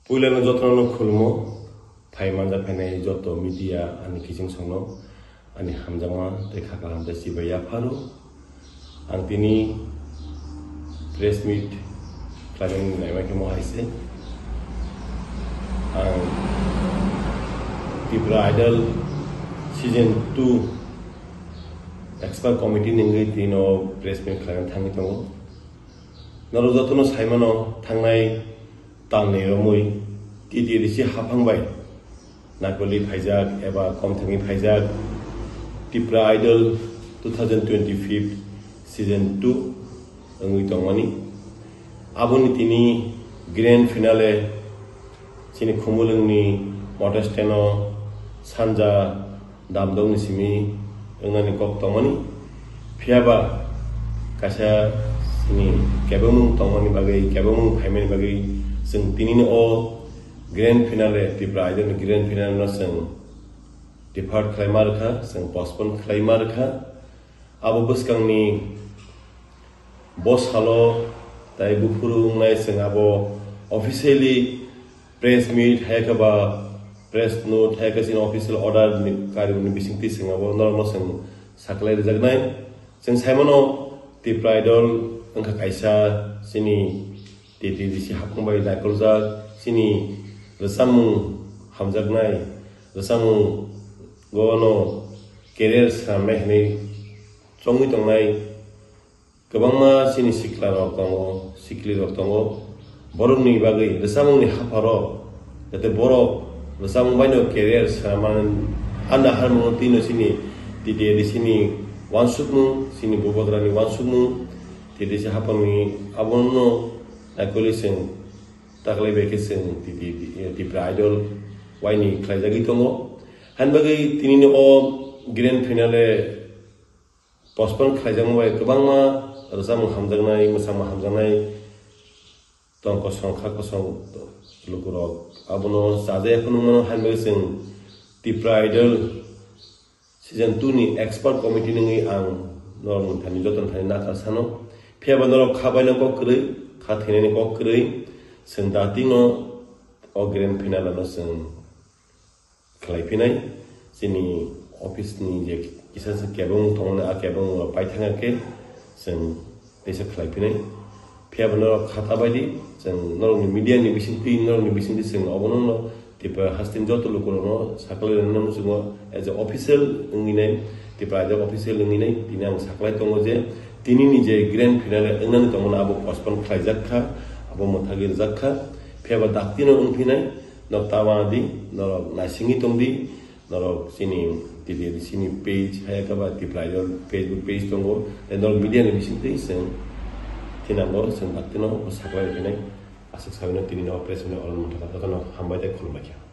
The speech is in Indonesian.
Puilano jotno khulmo phai manja phane joto media ani kijing songno ani hamjama dekha kalam da sibaya pharu ang tini press meet planning naima ke mo haise ang Tripura Idol season 2 expert committee ningi tino press meet khagan thangi tongo naro jotno saimano thangnai talni romui titi risi hapangbai nakoli phaijak eba komthangi phaijak Tripura Idol 2025 season 2 ngui tongmani aboni tini grand finale chini khumulungni motesteno sanja damdong simi ngani kok tongmani phiaba kasa sini kebamung tongmani bagai kebamung phaimani bagai sing tinini o grand finale Tripura Idol grand finale no sing deferred khlaimar kha sing postpone khlaimar kha abo buskangni boss halo tai bufurung nai sing abo officially press meet hakaba press note hakasin official order ni karibuni bisingti sing abo normal sing saklai rejagnai sing saimono Tripura Idol angka kaisa sini titi disi hapungbai dakolja sini resamu hamjagnai resamu gono career samehni chongui tongnai kebangma sini sikla rok tongo sikli rok tongo boroni bagai resamu ni haparo jate borok resamu baino career saman anda harmo tino sini titi di sini wansukmu sini bobodrani wansukmu titi si hapani abono nakoli sing taklai beke sing Tripura Idol waini khlaijagi tongo han bagai tinini o grand finale postpone khlaijang bai kebangma rasam hamjangnai musam hamjangnai tongko songkha kosong lukurok abono saje kunung han bagai sing Tripura Idol season 2 ni expert committee ni ang normal thani joton thani na kasano pheba norok khabaina ko krei khathene ko krei sing datingo o grand finale no sing khlaipinai sini office ni je kisa se kebong thongna a kebong paithanga ke sing desa khlaipinai pheba norok khata baidi sing norok ni media ni bisingti norok ni bisingti sing obono no tipe hastin joto lukono sakle namu sungo as a official ngine tipe ada official ngine tinang saklai tongo je tini ni je grand finale ngani tongo abo postpone khlaijak kha abo mothagir jakha pheba daktino ungphinai noktawadi norok nasingi tongdi norok sini tidi sini page hayakaba Tripura Idol Facebook page tongo norok media ni bisingti sing tinango sing daktino saklai phinai asik sabina tini no press me all mutaka no hambai de khulma kya